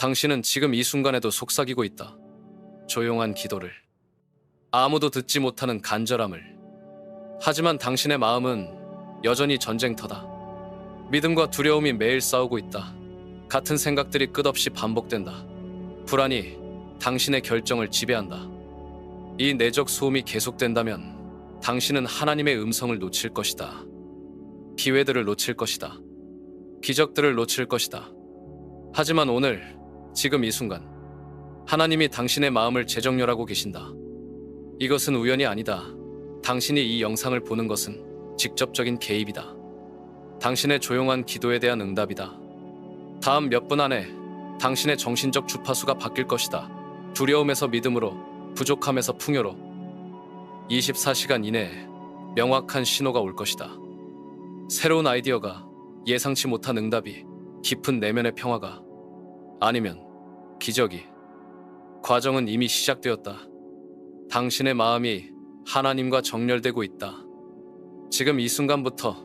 당신은 지금 이 순간에도 속삭이고 있다. 조용한 기도를. 아무도 듣지 못하는 간절함을. 하지만 당신의 마음은 여전히 전쟁터다. 믿음과 두려움이 매일 싸우고 있다. 같은 생각들이 끝없이 반복된다. 불안이 당신의 결정을 지배한다. 이 내적 소음이 계속된다면 당신은 하나님의 음성을 놓칠 것이다. 기회들을 놓칠 것이다. 기적들을 놓칠 것이다. 하지만 오늘, 지금 이 순간, 하나님이 당신의 마음을 재정렬하고 계신다. 이것은 우연이 아니다. 당신이 이 영상을 보는 것은 직접적인 개입이다. 당신의 조용한 기도에 대한 응답이다. 다음 몇 분 안에 당신의 정신적 주파수가 바뀔 것이다. 두려움에서 믿음으로, 부족함에서 풍요로. 24시간 이내에 명확한 신호가 올 것이다. 새로운 아이디어가, 예상치 못한 응답이, 깊은 내면의 평화가, 아니면 기적이. 과정은 이미 시작되었다. 당신의 마음이 하나님과 정렬되고 있다. 지금 이 순간부터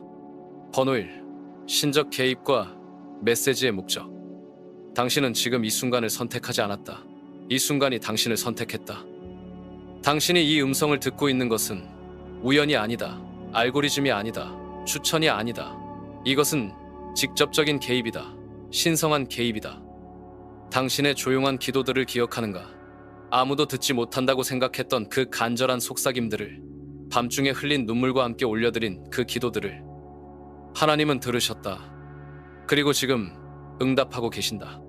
번호일, 신적 개입과 메시지의 목적. 당신은 지금 이 순간을 선택하지 않았다. 이 순간이 당신을 선택했다. 당신이 이 음성을 듣고 있는 것은 우연이 아니다. 알고리즘이 아니다. 추천이 아니다. 이것은 직접적인 개입이다. 신성한 개입이다. 당신의 조용한 기도들을 기억하는가? 아무도 듣지 못한다고 생각했던 그 간절한 속삭임들을, 밤중에 흘린 눈물과 함께 올려드린 그 기도들을 하나님은 들으셨다. 그리고 지금 응답하고 계신다.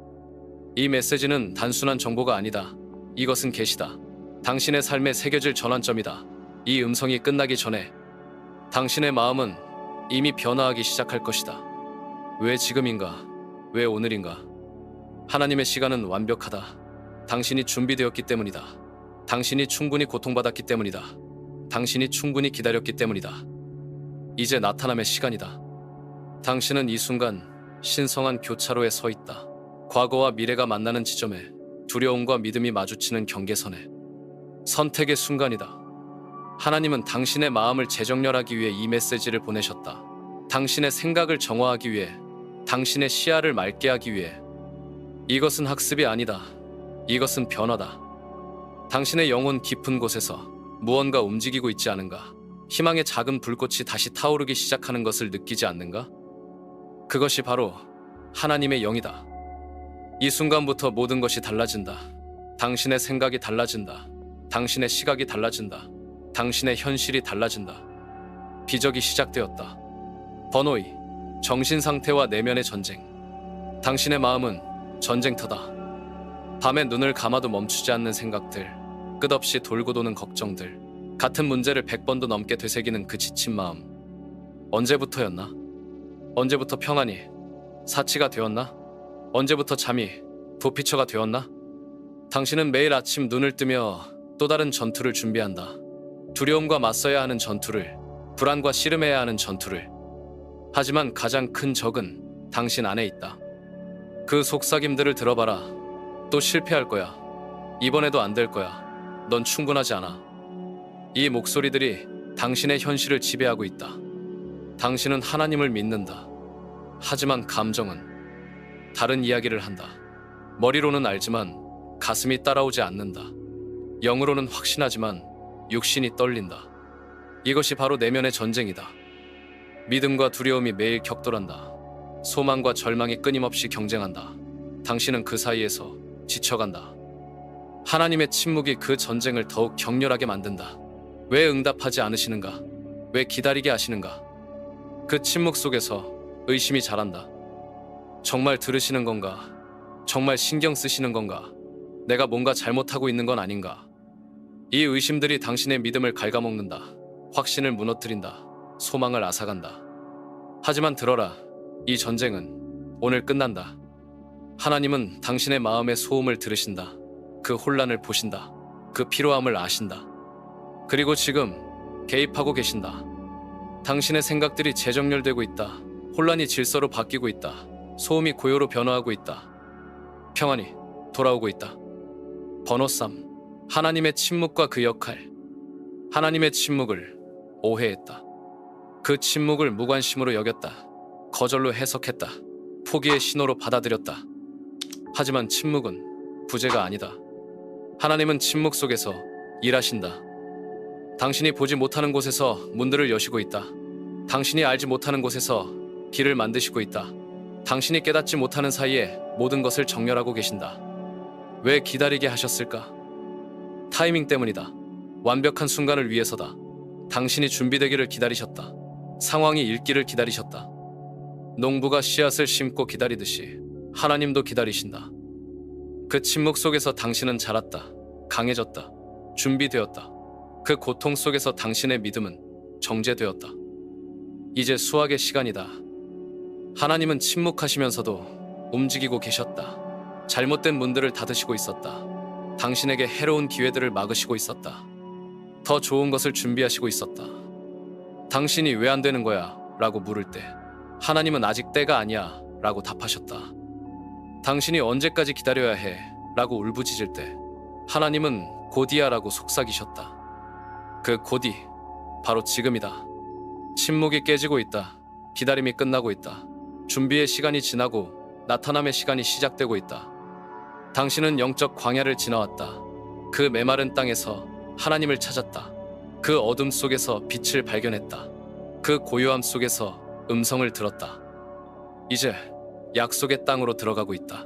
이 메시지는 단순한 정보가 아니다. 이것은 계시다. 당신의 삶에 새겨질 전환점이다. 이 음성이 끝나기 전에 당신의 마음은 이미 변화하기 시작할 것이다. 왜 지금인가? 왜 오늘인가? 하나님의 시간은 완벽하다. 당신이 준비되었기 때문이다. 당신이 충분히 고통받았기 때문이다. 당신이 충분히 기다렸기 때문이다. 이제 나타남의 시간이다. 당신은 이 순간 신성한 교차로에 서 있다. 과거와 미래가 만나는 지점에, 두려움과 믿음이 마주치는 경계선에. 선택의 순간이다. 하나님은 당신의 마음을 재정렬하기 위해 이 메시지를 보내셨다. 당신의 생각을 정화하기 위해, 당신의 시야를 맑게 하기 위해. 이것은 학습이 아니다. 이것은 변화다. 당신의 영혼 깊은 곳에서 무언가 움직이고 있지 않은가? 희망의 작은 불꽃이 다시 타오르기 시작하는 것을 느끼지 않는가? 그것이 바로 하나님의 영이다. 이 순간부터 모든 것이 달라진다. 당신의 생각이 달라진다. 당신의 시각이 달라진다. 당신의 현실이 달라진다. 기적이 시작되었다. 번호이, 정신 상태와 내면의 전쟁. 당신의 마음은 전쟁터다. 밤에 눈을 감아도 멈추지 않는 생각들, 끝없이 돌고 도는 걱정들, 같은 문제를 100번도 넘게 되새기는 그 지친 마음. 언제부터였나? 언제부터 평안이 사치가 되었나? 언제부터 잠이 도피처가 되었나? 당신은 매일 아침 눈을 뜨며 또 다른 전투를 준비한다. 두려움과 맞서야 하는 전투를, 불안과 씨름해야 하는 전투를. 하지만 가장 큰 적은 당신 안에 있다. 그 속삭임들을 들어봐라. 또 실패할 거야. 이번에도 안 될 거야. 넌 충분하지 않아. 이 목소리들이 당신의 현실을 지배하고 있다. 당신은 하나님을 믿는다. 하지만 감정은 다른 이야기를 한다. 머리로는 알지만 가슴이 따라오지 않는다. 영으로는 확신하지만 육신이 떨린다. 이것이 바로 내면의 전쟁이다. 믿음과 두려움이 매일 격돌한다. 소망과 절망이 끊임없이 경쟁한다. 당신은 그 사이에서 지쳐간다. 하나님의 침묵이 그 전쟁을 더욱 격렬하게 만든다. 왜 응답하지 않으시는가? 왜 기다리게 하시는가? 그 침묵 속에서 의심이 자란다. 정말 들으시는 건가? 정말 신경 쓰시는 건가? 내가 뭔가 잘못하고 있는 건 아닌가? 이 의심들이 당신의 믿음을 갉아먹는다. 확신을 무너뜨린다. 소망을 앗아간다. 하지만 들어라. 이 전쟁은 오늘 끝난다. 하나님은 당신의 마음의 소음을 들으신다. 그 혼란을 보신다. 그 피로함을 아신다. 그리고 지금 개입하고 계신다. 당신의 생각들이 재정렬되고 있다. 혼란이 질서로 바뀌고 있다. 소음이 고요로 변화하고 있다. 평안이 돌아오고 있다. 번호 3. 하나님의 침묵과 그 역할. 하나님의 침묵을 오해했다. 그 침묵을 무관심으로 여겼다. 거절로 해석했다. 포기의 신호로 받아들였다. 하지만 침묵은 부재가 아니다. 하나님은 침묵 속에서 일하신다. 당신이 보지 못하는 곳에서 문들을 여시고 있다. 당신이 알지 못하는 곳에서 길을 만드시고 있다. 당신이 깨닫지 못하는 사이에 모든 것을 정렬하고 계신다. 왜 기다리게 하셨을까? 타이밍 때문이다. 완벽한 순간을 위해서다. 당신이 준비되기를 기다리셨다. 상황이 읽기를 기다리셨다. 농부가 씨앗을 심고 기다리듯이 하나님도 기다리신다. 그 침묵 속에서 당신은 자랐다. 강해졌다. 준비되었다. 그 고통 속에서 당신의 믿음은 정제되었다. 이제 수확의 시간이다. 하나님은 침묵하시면서도 움직이고 계셨다. 잘못된 문들을 닫으시고 있었다. 당신에게 해로운 기회들을 막으시고 있었다. 더 좋은 것을 준비하시고 있었다. 당신이 왜 안 되는 거야? 라고 물을 때 하나님은 아직 때가 아니야 라고 답하셨다. 당신이 언제까지 기다려야 해? 라고 울부짖을 때 하나님은 곧이야 라고 속삭이셨다. 그 곧이 바로 지금이다. 침묵이 깨지고 있다. 기다림이 끝나고 있다. 준비의 시간이 지나고 나타남의 시간이 시작되고 있다. 당신은 영적 광야를 지나왔다. 그 메마른 땅에서 하나님을 찾았다. 그 어둠 속에서 빛을 발견했다. 그 고요함 속에서 음성을 들었다. 이제 약속의 땅으로 들어가고 있다.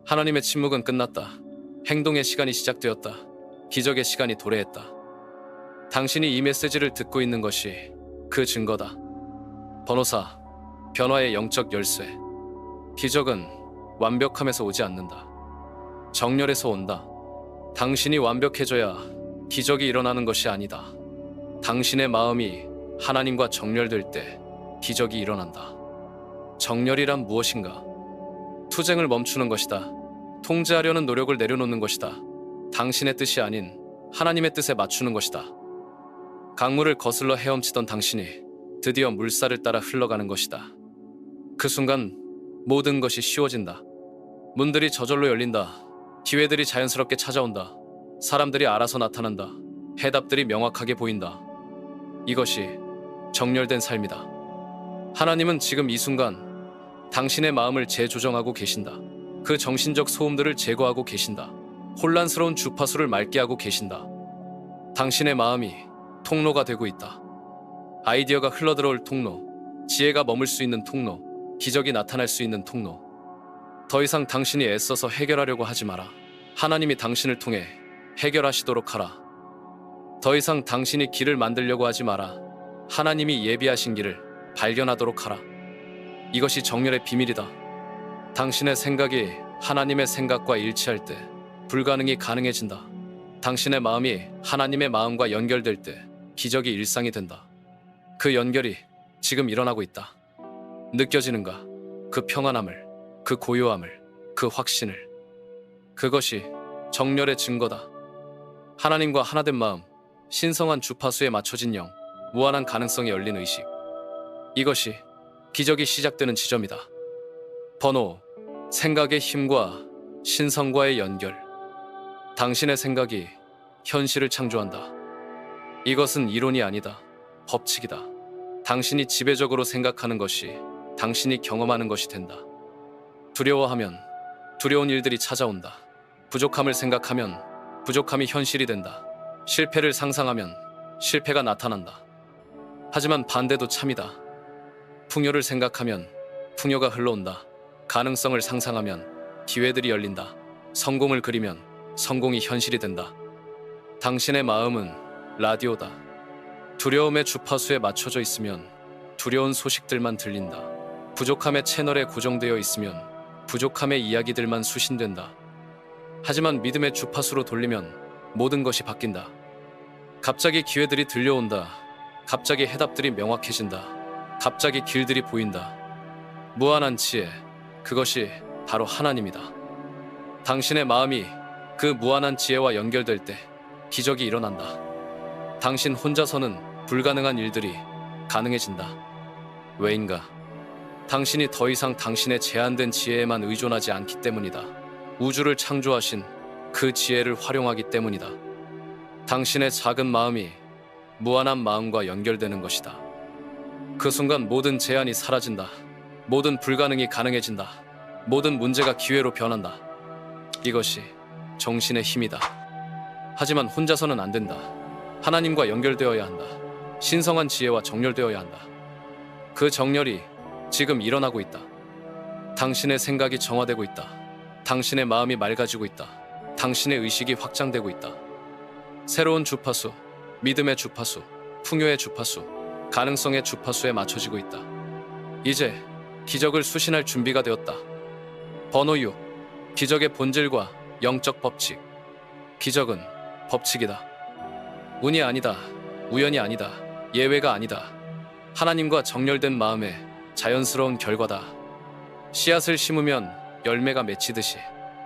하나님의 침묵은 끝났다. 행동의 시간이 시작되었다. 기적의 시간이 도래했다. 당신이 이 메시지를 듣고 있는 것이 그 증거다. 번호사, 변화의 영적 열쇠. 기적은 완벽함에서 오지 않는다. 정렬에서 온다. 당신이 완벽해져야 기적이 일어나는 것이 아니다. 당신의 마음이 하나님과 정렬될 때 기적이 일어난다. 정렬이란 무엇인가? 투쟁을 멈추는 것이다. 통제하려는 노력을 내려놓는 것이다. 당신의 뜻이 아닌 하나님의 뜻에 맞추는 것이다. 강물을 거슬러 헤엄치던 당신이 드디어 물살을 따라 흘러가는 것이다. 그 순간 모든 것이 쉬워진다. 문들이 저절로 열린다. 기회들이 자연스럽게 찾아온다. 사람들이 알아서 나타난다. 해답들이 명확하게 보인다. 이것이 정렬된 삶이다. 하나님은 지금 이 순간 당신의 마음을 재조정하고 계신다. 그 정신적 소음들을 제거하고 계신다. 혼란스러운 주파수를 맑게 하고 계신다. 당신의 마음이 통로가 되고 있다. 아이디어가 흘러들어올 통로, 지혜가 머물 수 있는 통로, 기적이 나타날 수 있는 통로. 더 이상 당신이 애써서 해결하려고 하지 마라. 하나님이 당신을 통해 해결하시도록 하라. 더 이상 당신이 길을 만들려고 하지 마라. 하나님이 예비하신 길을 발견하도록 하라. 이것이 정렬의 비밀이다. 당신의 생각이 하나님의 생각과 일치할 때 불가능이 가능해진다. 당신의 마음이 하나님의 마음과 연결될 때 기적이 일상이 된다. 그 연결이 지금 일어나고 있다. 느껴지는가? 그 평안함을, 그 고요함을, 그 확신을. 그것이 정렬의 증거다. 하나님과 하나된 마음, 신성한 주파수에 맞춰진 영, 무한한 가능성이 열린 의식. 이것이 기적이 시작되는 지점이다. 번호, 생각의 힘과 신성과의 연결. 당신의 생각이 현실을 창조한다. 이것은 이론이 아니다. 법칙이다. 당신이 지배적으로 생각하는 것이 당신이 경험하는 것이 된다. 두려워하면 두려운 일들이 찾아온다. 부족함을 생각하면 부족함이 현실이 된다. 실패를 상상하면 실패가 나타난다. 하지만 반대도 참이다. 풍요를 생각하면 풍요가 흘러온다. 가능성을 상상하면 기회들이 열린다. 성공을 그리면 성공이 현실이 된다. 당신의 마음은 라디오다. 두려움의 주파수에 맞춰져 있으면 두려운 소식들만 들린다. 부족함의 채널에 고정되어 있으면 부족함의 이야기들만 수신된다. 하지만 믿음의 주파수로 돌리면 모든 것이 바뀐다. 갑자기 기회들이 들려온다. 갑자기 해답들이 명확해진다. 갑자기 길들이 보인다. 무한한 지혜, 그것이 바로 하나님이다. 당신의 마음이 그 무한한 지혜와 연결될 때 기적이 일어난다. 당신 혼자서는 불가능한 일들이 가능해진다. 왜인가? 당신이 더 이상 당신의 제한된 지혜에만 의존하지 않기 때문이다. 우주를 창조하신 그 지혜를 활용하기 때문이다. 당신의 작은 마음이 무한한 마음과 연결되는 것이다. 그 순간 모든 제한이 사라진다. 모든 불가능이 가능해진다. 모든 문제가 기회로 변한다. 이것이 정신의 힘이다. 하지만 혼자서는 안 된다. 하나님과 연결되어야 한다. 신성한 지혜와 정렬되어야 한다. 그 정렬이 지금 일어나고 있다. 당신의 생각이 정화되고 있다. 당신의 마음이 맑아지고 있다. 당신의 의식이 확장되고 있다. 새로운 주파수, 믿음의 주파수, 풍요의 주파수, 가능성의 주파수에 맞춰지고 있다. 이제 기적을 수신할 준비가 되었다. 번호 6. 기적의 본질과 영적 법칙. 기적은 법칙이다. 운이 아니다. 우연이 아니다. 예외가 아니다. 하나님과 정렬된 마음의 자연스러운 결과다. 씨앗을 심으면 열매가 맺히듯이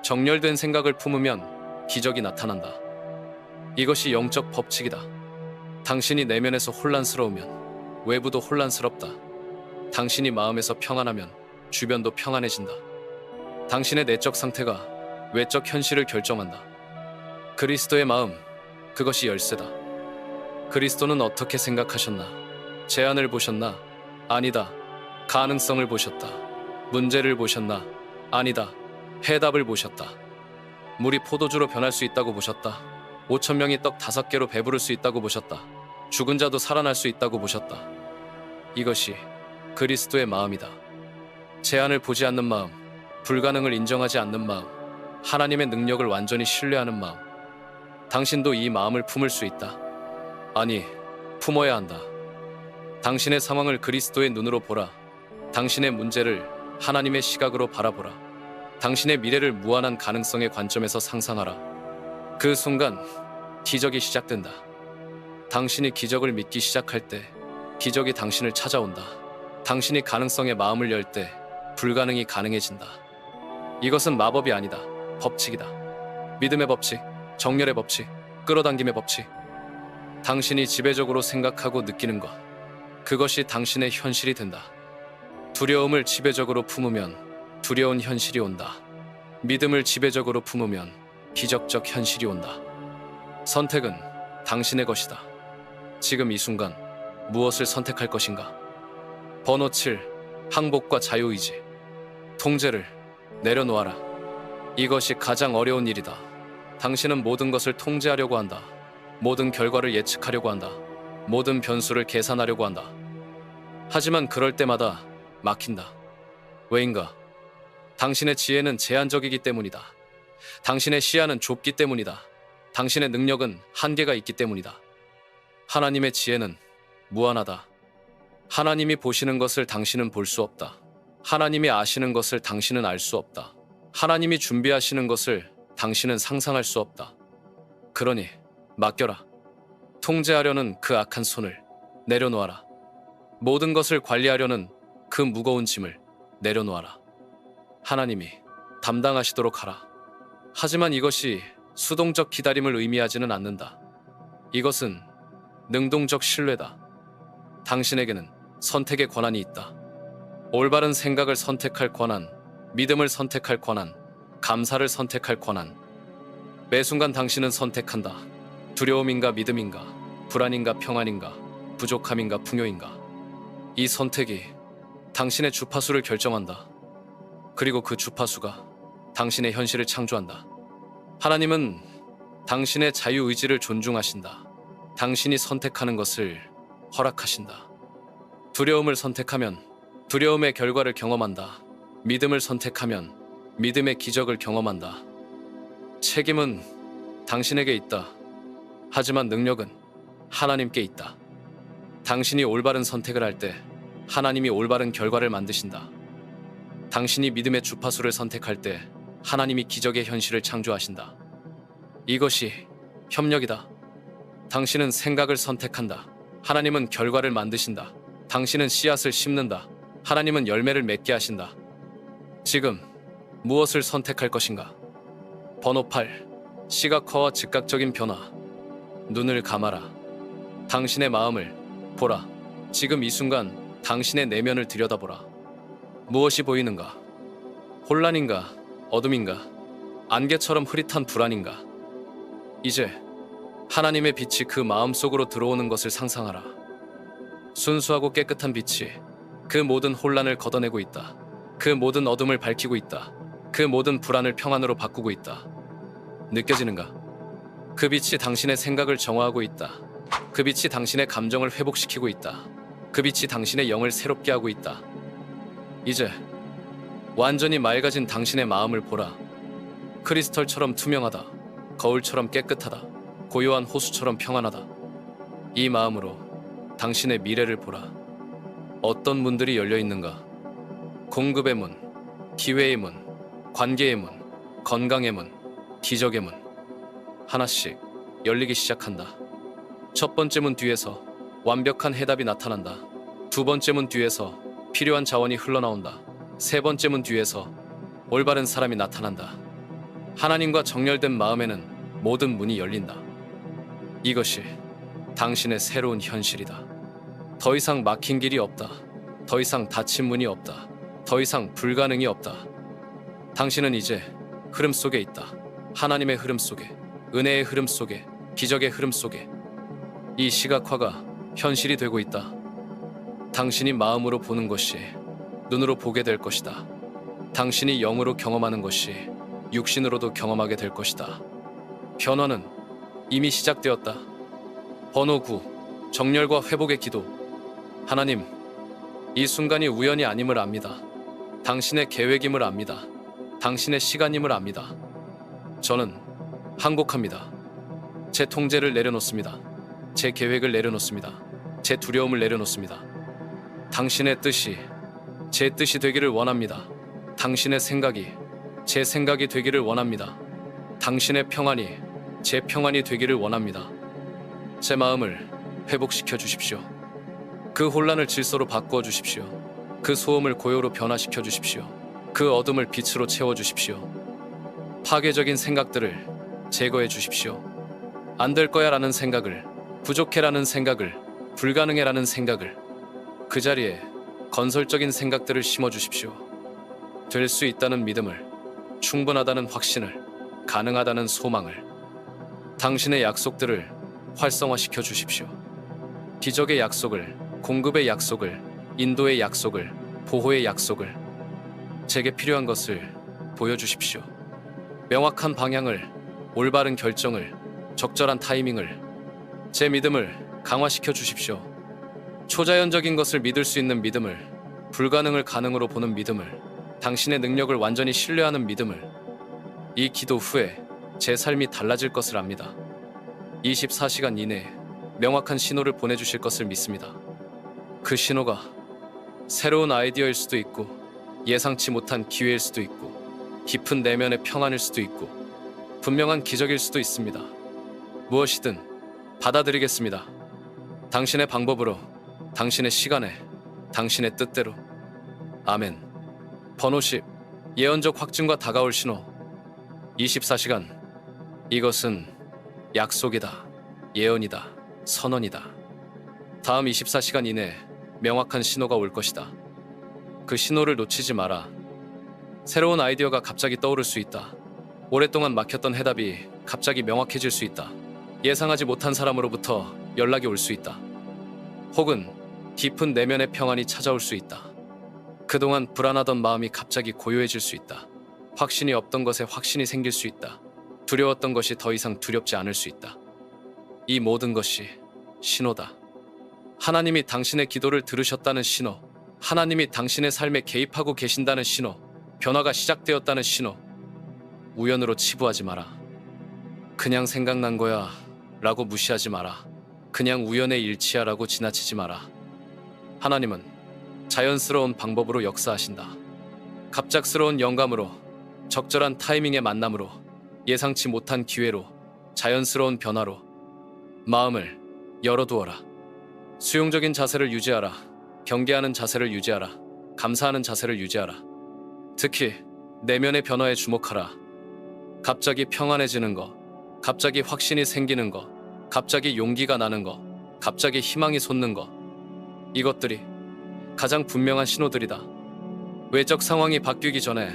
정렬된 생각을 품으면 기적이 나타난다. 이것이 영적 법칙이다. 당신이 내면에서 혼란스러우면 외부도 혼란스럽다. 당신이 마음에서 평안하면 주변도 평안해진다. 당신의 내적 상태가 외적 현실을 결정한다. 그리스도의 마음, 그것이 열쇠다. 그리스도는 어떻게 생각하셨나? 제안을 보셨나? 아니다. 가능성을 보셨다. 문제를 보셨나? 아니다. 해답을 보셨다. 물이 포도주로 변할 수 있다고 보셨다. 5천 명이 떡 5개로 배부를 수 있다고 보셨다. 죽은 자도 살아날 수 있다고 보셨다. 이것이 그리스도의 마음이다. 제안을 보지 않는 마음, 불가능을 인정하지 않는 마음, 하나님의 능력을 완전히 신뢰하는 마음. 당신도 이 마음을 품을 수 있다. 아니, 품어야 한다. 당신의 상황을 그리스도의 눈으로 보라. 당신의 문제를 하나님의 시각으로 바라보라. 당신의 미래를 무한한 가능성의 관점에서 상상하라. 그 순간 기적이 시작된다. 당신이 기적을 믿기 시작할 때 기적이 당신을 찾아온다. 당신이 가능성의 마음을 열 때 불가능이 가능해진다. 이것은 마법이 아니다. 법칙이다. 믿음의 법칙, 정렬의 법칙, 끌어당김의 법칙. 당신이 지배적으로 생각하고 느끼는 것, 그것이 당신의 현실이 된다. 두려움을 지배적으로 품으면 두려운 현실이 온다. 믿음을 지배적으로 품으면 기적적 현실이 온다. 선택은 당신의 것이다. 지금 이 순간 무엇을 선택할 것인가? 번호 7. 항복과 자유의지. 통제를 내려놓아라. 이것이 가장 어려운 일이다. 당신은 모든 것을 통제하려고 한다. 모든 결과를 예측하려고 한다. 모든 변수를 계산하려고 한다. 하지만 그럴 때마다 막힌다. 왜인가? 당신의 지혜는 제한적이기 때문이다. 당신의 시야는 좁기 때문이다. 당신의 능력은 한계가 있기 때문이다. 하나님의 지혜는 무한하다. 하나님이 보시는 것을 당신은 볼 수 없다. 하나님이 아시는 것을 당신은 알 수 없다. 하나님이 준비하시는 것을 당신은 상상할 수 없다. 그러니 맡겨라. 통제하려는 그 악한 손을 내려놓아라. 모든 것을 관리하려는 그 무거운 짐을 내려놓아라. 하나님이 담당하시도록 하라. 하지만 이것이 수동적 기다림을 의미하지는 않는다. 이것은 능동적 신뢰다. 당신에게는 선택의 권한이 있다. 올바른 생각을 선택할 권한, 믿음을 선택할 권한, 감사를 선택할 권한. 매 순간 당신은 선택한다. 두려움인가 믿음인가, 불안인가 평안인가, 부족함인가 풍요인가. 이 선택이 당신의 주파수를 결정한다. 그리고 그 주파수가 당신의 현실을 창조한다. 하나님은 당신의 자유의지를 존중하신다. 당신이 선택하는 것을 허락하신다. 두려움을 선택하면 두려움의 결과를 경험한다. 믿음을 선택하면 믿음의 기적을 경험한다. 책임은 당신에게 있다. 하지만 능력은 하나님께 있다. 당신이 올바른 선택을 할 때 하나님이 올바른 결과를 만드신다. 당신이 믿음의 주파수를 선택할 때 하나님이 기적의 현실을 창조하신다. 이것이 협력이다. 당신은 생각을 선택한다. 하나님은 결과를 만드신다. 당신은 씨앗을 심는다. 하나님은 열매를 맺게 하신다. 지금 무엇을 선택할 것인가? 번호 8. 시각화와 즉각적인 변화. 눈을 감아라. 당신의 마음을 보라. 지금 이 순간 당신의 내면을 들여다보라. 무엇이 보이는가? 혼란인가? 어둠인가? 안개처럼 흐릿한 불안인가? 이제 하나님의 빛이 그 마음속으로 들어오는 것을 상상하라. 순수하고 깨끗한 빛이 그 모든 혼란을 걷어내고 있다. 그 모든 어둠을 밝히고 있다. 그 모든 불안을 평안으로 바꾸고 있다. 느껴지는가? 그 빛이 당신의 생각을 정화하고 있다. 그 빛이 당신의 감정을 회복시키고 있다. 그 빛이 당신의 영을 새롭게 하고 있다. 이제 완전히 맑아진 당신의 마음을 보라. 크리스털처럼 투명하다. 거울처럼 깨끗하다. 고요한 호수처럼 평안하다. 이 마음으로 당신의 미래를 보라. 어떤 문들이 열려 있는가? 공급의 문, 기회의 문, 관계의 문, 건강의 문, 기적의 문. 하나씩 열리기 시작한다. 첫 번째 문 뒤에서 완벽한 해답이 나타난다. 두 번째 문 뒤에서 필요한 자원이 흘러나온다. 세 번째 문 뒤에서 올바른 사람이 나타난다. 하나님과 정렬된 마음에는 모든 문이 열린다. 이것이 당신의 새로운 현실이다. 더 이상 막힌 길이 없다. 더 이상 닫힌 문이 없다. 더 이상 불가능이 없다. 당신은 이제 흐름 속에 있다. 하나님의 흐름 속에, 은혜의 흐름 속에, 기적의 흐름 속에. 이 시각화가 현실이 되고 있다. 당신이 마음으로 보는 것이 눈으로 보게 될 것이다. 당신이 영으로 경험하는 것이 육신으로도 경험하게 될 것이다. 변화는 이미 시작되었다. 번호 9. 정렬과 회복의 기도. 하나님, 이 순간이 우연이 아님을 압니다. 당신의 계획임을 압니다. 당신의 시간임을 압니다. 저는 항복합니다. 제 통제를 내려놓습니다. 제 계획을 내려놓습니다. 제 두려움을 내려놓습니다. 당신의 뜻이 제 뜻이 되기를 원합니다. 당신의 생각이 제 생각이 되기를 원합니다. 당신의 평안이 제 평안이 되기를 원합니다. 제 마음을 회복시켜 주십시오. 그 혼란을 질서로 바꾸어 주십시오. 그 소음을 고요로 변화시켜 주십시오. 그 어둠을 빛으로 채워 주십시오. 파괴적인 생각들을 제거해 주십시오. 안 될 거야 라는 생각을, 부족해 라는 생각을, 불가능해 라는 생각을, 그 자리에 건설적인 생각들을 심어 주십시오. 될 수 있다는 믿음을, 충분하다는 확신을, 가능하다는 소망을, 당신의 약속들을 활성화시켜 주십시오. 기적의 약속을, 공급의 약속을, 인도의 약속을, 보호의 약속을, 제게 필요한 것을 보여주십시오. 명확한 방향을, 올바른 결정을, 적절한 타이밍을, 제 믿음을 강화시켜 주십시오. 초자연적인 것을 믿을 수 있는 믿음을, 불가능을 가능으로 보는 믿음을, 당신의 능력을 완전히 신뢰하는 믿음을. 이 기도 후에 제 삶이 달라질 것을 압니다. 24시간 이내에 명확한 신호를 보내주실 것을 믿습니다. 그 신호가 새로운 아이디어일 수도 있고, 예상치 못한 기회일 수도 있고, 깊은 내면의 평안일 수도 있고, 분명한 기적일 수도 있습니다. 무엇이든 받아들이겠습니다. 당신의 방법으로, 당신의 시간에, 당신의 뜻대로. 아멘. 번호 10. 예언적 확증과 다가올 신호. 24시간. 이것은 약속이다. 예언이다. 선언이다. 다음 24시간 이내에 명확한 신호가 올 것이다. 그 신호를 놓치지 마라. 새로운 아이디어가 갑자기 떠오를 수 있다. 오랫동안 막혔던 해답이 갑자기 명확해질 수 있다. 예상하지 못한 사람으로부터 연락이 올 수 있다. 혹은 깊은 내면의 평안이 찾아올 수 있다. 그동안 불안하던 마음이 갑자기 고요해질 수 있다. 확신이 없던 것에 확신이 생길 수 있다. 두려웠던 것이 더 이상 두렵지 않을 수 있다. 이 모든 것이 신호다. 하나님이 당신의 기도를 들으셨다는 신호, 하나님이 당신의 삶에 개입하고 계신다는 신호, 변화가 시작되었다는 신호. 우연으로 치부하지 마라. 그냥 생각난 거야 라고 무시하지 마라. 그냥 우연의 일치야 라고 지나치지 마라. 하나님은 자연스러운 방법으로 역사하신다. 갑작스러운 영감으로, 적절한 타이밍의 만남으로, 예상치 못한 기회로, 자연스러운 변화로. 마음을 열어두어라. 수용적인 자세를 유지하라. 경계하는 자세를 유지하라. 감사하는 자세를 유지하라. 특히 내면의 변화에 주목하라. 갑자기 평안해지는 거, 갑자기 확신이 생기는 거, 갑자기 용기가 나는 거, 갑자기 희망이 솟는 거. 이것들이 가장 분명한 신호들이다. 외적 상황이 바뀌기 전에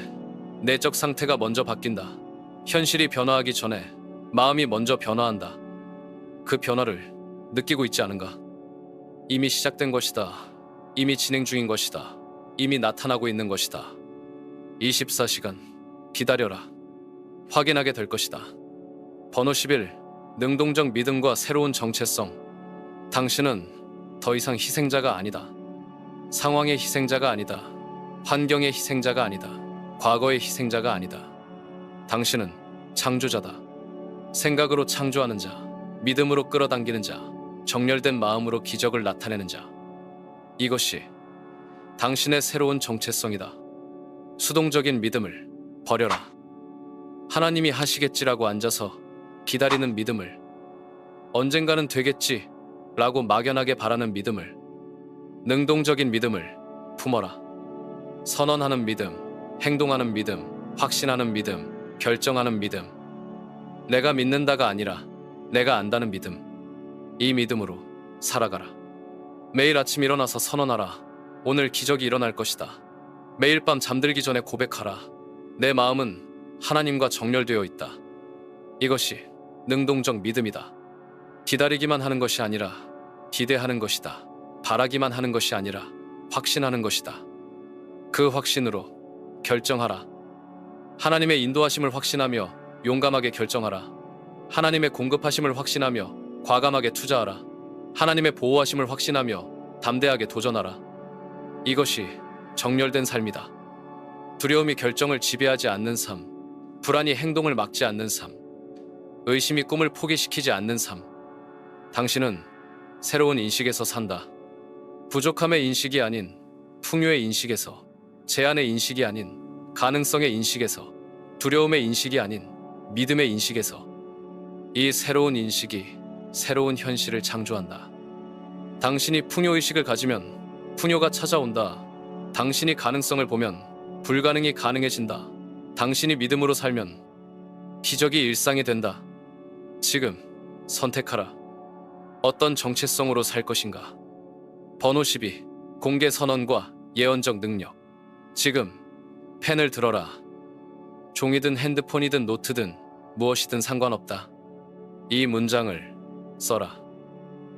내적 상태가 먼저 바뀐다. 현실이 변화하기 전에 마음이 먼저 변화한다. 그 변화를 느끼고 있지 않은가? 이미 시작된 것이다. 이미 진행 중인 것이다. 이미 나타나고 있는 것이다. 24시간. 기다려라. 확인하게 될 것이다. 번호 11. 능동적 믿음과 새로운 정체성. 당신은 더 이상 희생자가 아니다. 상황의 희생자가 아니다. 환경의 희생자가 아니다. 과거의 희생자가 아니다. 당신은 창조자다. 생각으로 창조하는 자, 믿음으로 끌어당기는 자, 정렬된 마음으로 기적을 나타내는 자. 이것이 당신의 새로운 정체성이다. 수동적인 믿음을 버려라. 하나님이 하시겠지라고 앉아서 기다리는 믿음을, 언젠가는 되겠지 라고 막연하게 바라는 믿음을, 능동적인 믿음을 품어라. 선언하는 믿음, 행동하는 믿음, 확신하는 믿음, 결정하는 믿음. 내가 믿는다가 아니라 내가 안다는 믿음. 이 믿음으로 살아가라. 매일 아침 일어나서 선언하라. 오늘 기적이 일어날 것이다. 매일 밤 잠들기 전에 고백하라. 내 마음은 하나님과 정렬되어 있다. 이것이 능동적 믿음이다. 기다리기만 하는 것이 아니라 기대하는 것이다. 바라기만 하는 것이 아니라 확신하는 것이다. 그 확신으로 결정하라. 하나님의 인도하심을 확신하며 용감하게 결정하라. 하나님의 공급하심을 확신하며 과감하게 투자하라. 하나님의 보호하심을 확신하며 담대하게 도전하라. 이것이 정렬된 삶이다. 두려움이 결정을 지배하지 않는 삶, 불안이 행동을 막지 않는 삶, 의심이 꿈을 포기시키지 않는 삶. 당신은 새로운 인식에서 산다. 부족함의 인식이 아닌 풍요의 인식에서, 제한의 인식이 아닌 가능성의 인식에서, 두려움의 인식이 아닌 믿음의 인식에서. 이 새로운 인식이 새로운 현실을 창조한다. 당신이 풍요의식을 가지면 풍요가 찾아온다. 당신이 가능성을 보면 불가능이 가능해진다. 당신이 믿음으로 살면 기적이 일상이 된다. 지금 선택하라. 어떤 정체성으로 살 것인가? 번호 12. 공개 선언과 예언적 능력. 지금 펜을 들어라. 종이든 핸드폰이든 노트든 무엇이든 상관없다. 이 문장을 써라.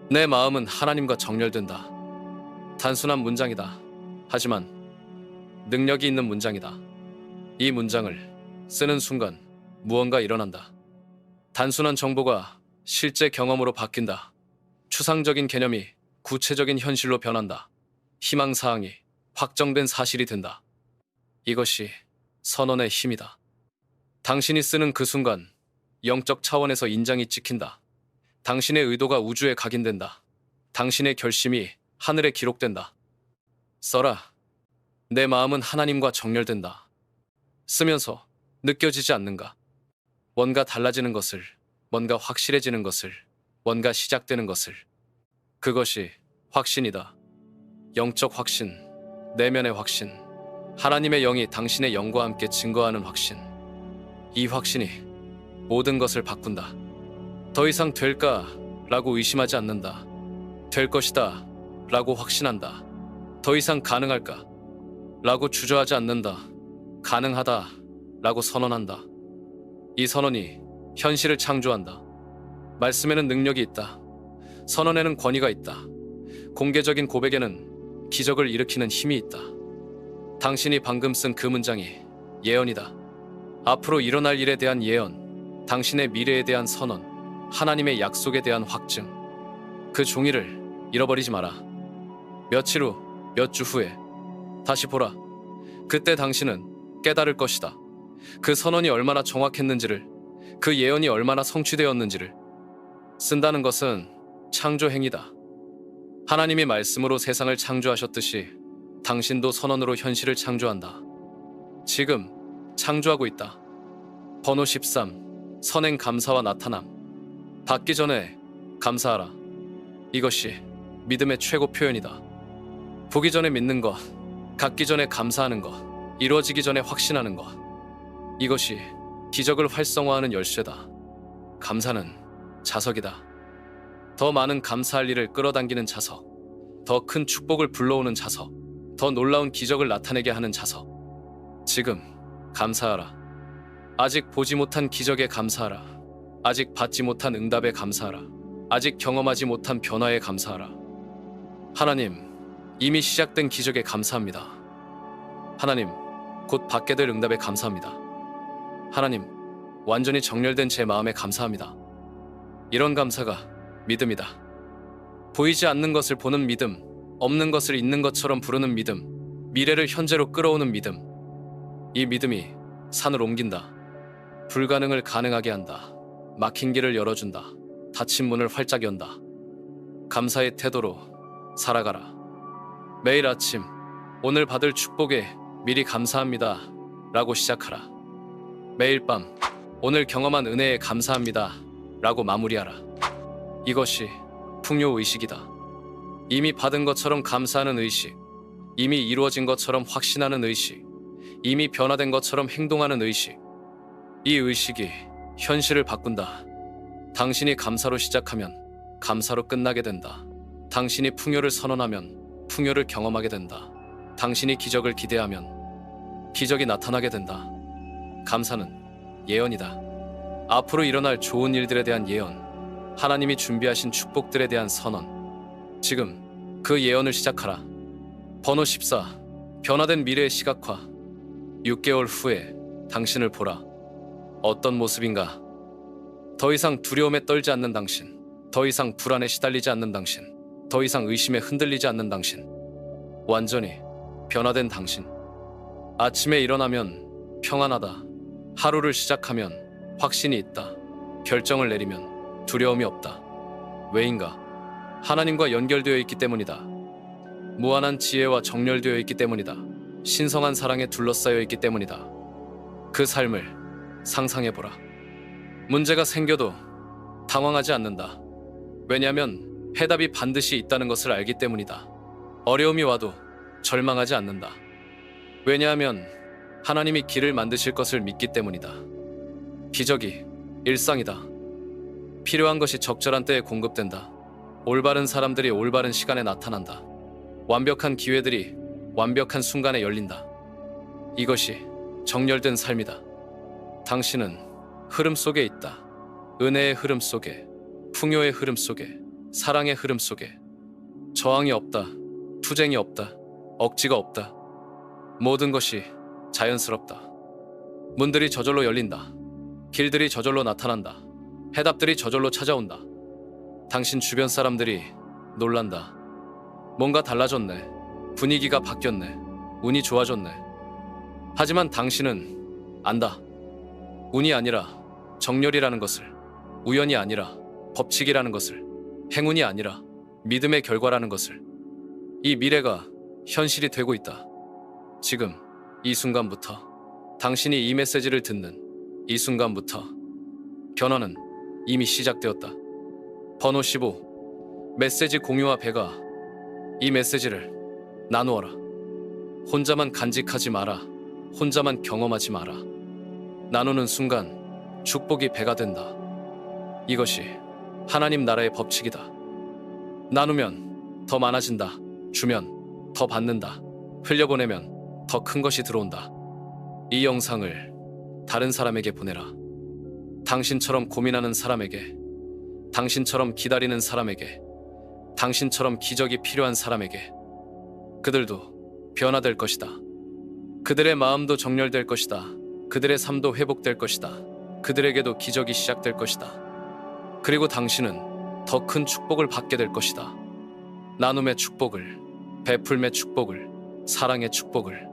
내 마음은 하나님과 정렬된다. 단순한 문장이다. 하지만 능력이 있는 문장이다. 이 문장을 쓰는 순간 무언가 일어난다. 단순한 정보가 실제 경험으로 바뀐다. 추상적인 개념이 구체적인 현실로 변한다. 희망사항이 확정된 사실이 된다. 이것이 선언의 힘이다. 당신이 쓰는 그 순간 영적 차원에서 인장이 찍힌다. 당신의 의도가 우주에 각인된다. 당신의 결심이 하늘에 기록된다. 써라. 내 마음은 하나님과 정렬된다. 쓰면서 느껴지지 않는가? 뭔가 달라지는 것을, 뭔가 확실해지는 것을, 뭔가 시작되는 것을. 그것이 확신이다. 영적 확신, 내면의 확신, 하나님의 영이 당신의 영과 함께 증거하는 확신. 이 확신이 모든 것을 바꾼다. 더 이상 될까? 라고 의심하지 않는다. 될 것이다. 라고 확신한다. 더 이상 가능할까? 라고 주저하지 않는다. 가능하다. 라고 선언한다. 이 선언이 현실을 창조한다. 말씀에는 능력이 있다. 선언에는 권위가 있다. 공개적인 고백에는 기적을 일으키는 힘이 있다. 당신이 방금 쓴 그 문장이 예언이다. 앞으로 일어날 일에 대한 예언, 당신의 미래에 대한 선언, 하나님의 약속에 대한 확증. 그 종이를 잃어버리지 마라. 며칠 후, 몇 주 후에 다시 보라. 그때 당신은 깨달을 것이다. 그 선언이 얼마나 정확했는지를, 그 예언이 얼마나 성취되었는지를. 쓴다는 것은 창조 행위다. 하나님이 말씀으로 세상을 창조하셨듯이 당신도 선언으로 현실을 창조한다. 지금 창조하고 있다. 번호 13. 선행 감사와 나타남. 받기 전에 감사하라. 이것이 믿음의 최고 표현이다. 보기 전에 믿는 것, 갖기 전에 감사하는 것, 이루어지기 전에 확신하는 것. 이것이 기적을 활성화하는 열쇠다. 감사는 자석이다. 더 많은 감사할 일을 끌어당기는 자석, 더 큰 축복을 불러오는 자석, 더 놀라운 기적을 나타내게 하는 자석. 지금 감사하라. 아직 보지 못한 기적에 감사하라. 아직 받지 못한 응답에 감사하라. 아직 경험하지 못한 변화에 감사하라. 하나님, 이미 시작된 기적에 감사합니다. 하나님, 곧 받게 될 응답에 감사합니다. 하나님, 완전히 정렬된 제 마음에 감사합니다. 이런 감사가 믿음이다. 보이지 않는 것을 보는 믿음, 없는 것을 있는 것처럼 부르는 믿음, 미래를 현재로 끌어오는 믿음. 이 믿음이 산을 옮긴다. 불가능을 가능하게 한다. 막힌 길을 열어준다. 닫힌 문을 활짝 연다. 감사의 태도로 살아가라. 매일 아침, 오늘 받을 축복에 미리 감사합니다 라고 시작하라. 매일 밤, 오늘 경험한 은혜에 감사합니다 라고 마무리하라. 이것이 풍요의식이다. 이미 받은 것처럼 감사하는 의식, 이미 이루어진 것처럼 확신하는 의식, 이미 변화된 것처럼 행동하는 의식. 이 의식이 현실을 바꾼다. 당신이 감사로 시작하면 감사로 끝나게 된다. 당신이 풍요를 선언하면 풍요를 경험하게 된다. 당신이 기적을 기대하면 기적이 나타나게 된다. 감사는 예언이다. 앞으로 일어날 좋은 일들에 대한 예언, 하나님이 준비하신 축복들에 대한 선언. 지금 그 예언을 시작하라. 번호 14. 변화된 미래의 시각화. 6개월 후에 당신을 보라. 어떤 모습인가? 더 이상 두려움에 떨지 않는 당신, 더 이상 불안에 시달리지 않는 당신, 더 이상 의심에 흔들리지 않는 당신, 완전히 변화된 당신. 아침에 일어나면 평안하다. 하루를 시작하면 확신이 있다. 결정을 내리면 두려움이 없다. 왜인가? 하나님과 연결되어 있기 때문이다. 무한한 지혜와 정렬되어 있기 때문이다. 신성한 사랑에 둘러싸여 있기 때문이다. 그 삶을 상상해보라. 문제가 생겨도 당황하지 않는다. 왜냐하면 해답이 반드시 있다는 것을 알기 때문이다. 어려움이 와도 절망하지 않는다. 왜냐하면 하나님이 길을 만드실 것을 믿기 때문이다. 기적이 일상이다. 필요한 것이 적절한 때에 공급된다. 올바른 사람들이 올바른 시간에 나타난다. 완벽한 기회들이 완벽한 순간에 열린다. 이것이 정렬된 삶이다. 당신은 흐름 속에 있다. 은혜의 흐름 속에, 풍요의 흐름 속에, 사랑의 흐름 속에. 저항이 없다. 투쟁이 없다. 억지가 없다. 모든 것이 자연스럽다. 문들이 저절로 열린다. 길들이 저절로 나타난다. 해답들이 저절로 찾아온다. 당신 주변 사람들이 놀란다. 뭔가 달라졌네. 분위기가 바뀌었네. 운이 좋아졌네. 하지만 당신은 안다. 운이 아니라 정렬이라는 것을, 우연이 아니라 법칙이라는 것을, 행운이 아니라 믿음의 결과라는 것을. 이 미래가 현실이 되고 있다. 지금 이 순간부터, 당신이 이 메시지를 듣는 이 순간부터 변화는 이미 시작되었다. 번호 15. 메시지 공유와 배가. 이 메시지를 나누어라. 혼자만 간직하지 마라. 혼자만 경험하지 마라. 나누는 순간 축복이 배가 된다. 이것이 하나님 나라의 법칙이다. 나누면 더 많아진다. 주면 더 받는다. 흘려보내면 더 큰 것이 들어온다. 이 영상을 다른 사람에게 보내라. 당신처럼 고민하는 사람에게, 당신처럼 기다리는 사람에게, 당신처럼 기적이 필요한 사람에게. 그들도 변화될 것이다. 그들의 마음도 정렬될 것이다. 그들의 삶도 회복될 것이다. 그들에게도 기적이 시작될 것이다. 그리고 당신은 더 큰 축복을 받게 될 것이다. 나눔의 축복을, 베풀매 축복을, 사랑의 축복을.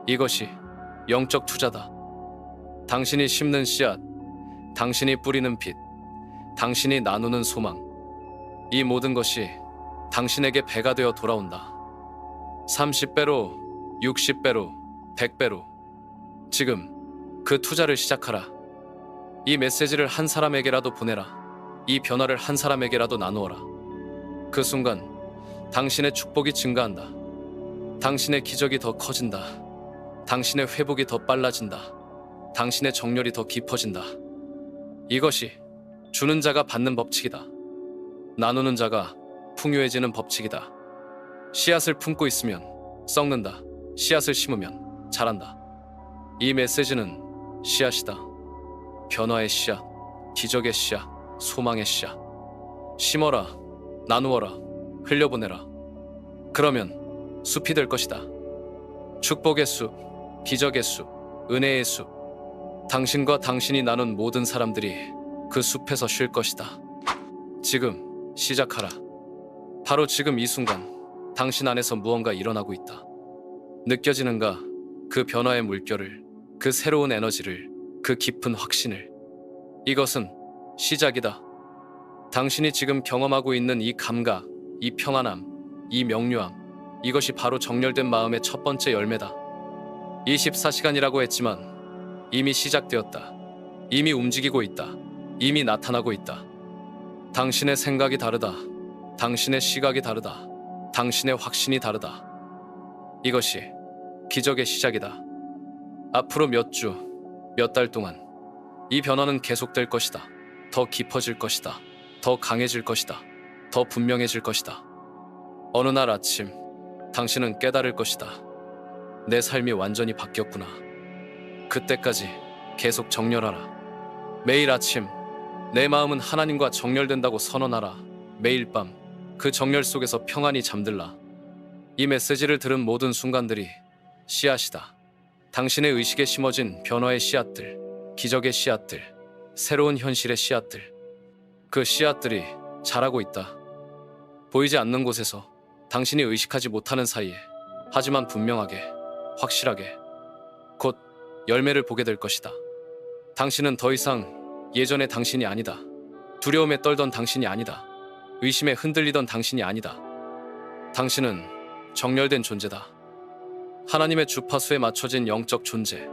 이것이 영적 투자다. 당신이 심는 씨앗, 당신이 뿌리는 빛, 당신이 나누는 소망. 이 모든 것이 당신에게 배가 되어 돌아온다. 30배로, 60배로, 100배로. 지금 그 투자를 시작하라. 이 메시지를 한 사람에게라도 보내라. 이 변화를 한 사람에게라도 나누어라. 그 순간 당신의 축복이 증가한다. 당신의 기적이 더 커진다. 당신의 회복이 더 빨라진다. 당신의 정렬이 더 깊어진다. 이것이 주는 자가 받는 법칙이다. 나누는 자가 풍요해지는 법칙이다. 씨앗을 품고 있으면 썩는다. 씨앗을 심으면 자란다. 이 메시지는 씨앗이다. 변화의 씨앗, 기적의 씨앗, 소망의 씨앗. 심어라, 나누어라, 흘려보내라. 그러면 숲이 될 것이다. 축복의 숲, 기적의 숲, 은혜의 숲. 당신과 당신이 나눈 모든 사람들이 그 숲에서 쉴 것이다. 지금 시작하라. 바로 지금 이 순간 당신 안에서 무언가 일어나고 있다. 느껴지는가? 그 변화의 물결을, 그 새로운 에너지를, 그 깊은 확신을. 이것은 시작이다. 당신이 지금 경험하고 있는 이 감각, 이 평안함, 이 명료함, 이것이 바로 정렬된 마음의 첫 번째 열매다. 24시간이라고 했지만 이미 시작되었다. 이미 움직이고 있다. 이미 나타나고 있다. 당신의 생각이 다르다. 당신의 시각이 다르다. 당신의 확신이 다르다. 이것이 기적의 시작이다. 앞으로 몇 주, 몇 달 동안 이 변화는 계속될 것이다. 더 깊어질 것이다. 더 강해질 것이다. 더 분명해질 것이다. 어느 날 아침 당신은 깨달을 것이다. 내 삶이 완전히 바뀌었구나. 그때까지 계속 정렬하라. 매일 아침 내 마음은 하나님과 정렬된다고 선언하라. 매일 밤 그 정렬 속에서 평안히 잠들라. 이 메시지를 들은 모든 순간들이 씨앗이다. 당신의 의식에 심어진 변화의 씨앗들, 기적의 씨앗들, 새로운 현실의 씨앗들. 그 씨앗들이 자라고 있다. 보이지 않는 곳에서, 당신이 의식하지 못하는 사이에. 하지만 분명하게, 확실하게 곧 열매를 보게 될 것이다. 당신은 더 이상 예전의 당신이 아니다. 두려움에 떨던 당신이 아니다. 의심에 흔들리던 당신이 아니다. 당신은 정렬된 존재다. 하나님의 주파수에 맞춰진 영적 존재,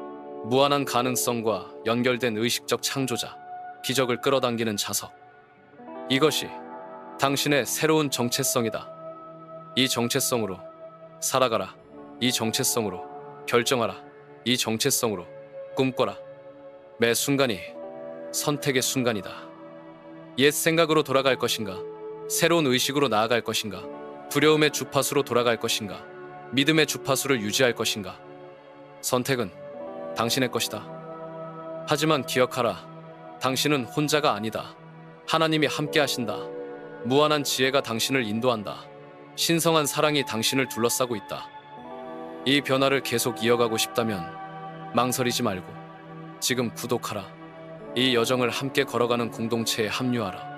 무한한 가능성과 연결된 의식적 창조자, 기적을 끌어당기는 자석. 이것이 당신의 새로운 정체성이다. 이 정체성으로 살아가라. 이 정체성으로 결정하라. 이 정체성으로 꿈꿔라. 매 순간이 선택의 순간이다. 옛 생각으로 돌아갈 것인가? 새로운 의식으로 나아갈 것인가? 두려움의 주파수로 돌아갈 것인가? 믿음의 주파수를 유지할 것인가? 선택은 당신의 것이다. 하지만 기억하라. 당신은 혼자가 아니다. 하나님이 함께 하신다. 무한한 지혜가 당신을 인도한다. 신성한 사랑이 당신을 둘러싸고 있다. 이 변화를 계속 이어가고 싶다면 망설이지 말고 지금 구독하라. 이 여정을 함께 걸어가는 공동체에 합류하라.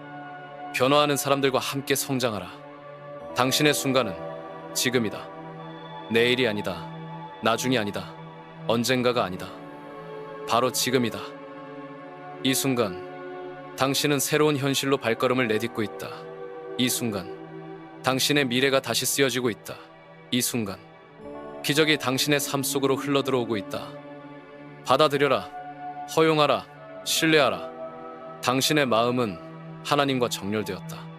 변화하는 사람들과 함께 성장하라. 당신의 순간은 지금이다. 내일이 아니다. 나중이 아니다. 언젠가가 아니다. 바로 지금이다. 이 순간 당신은 새로운 현실로 발걸음을 내딛고 있다. 이 순간 당신의 미래가 다시 쓰여지고 있다. 이 순간 기적이 당신의 삶 속으로 흘러들어오고 있다. 받아들여라. 허용하라. 신뢰하라. 당신의 마음은 하나님과 정렬되었다.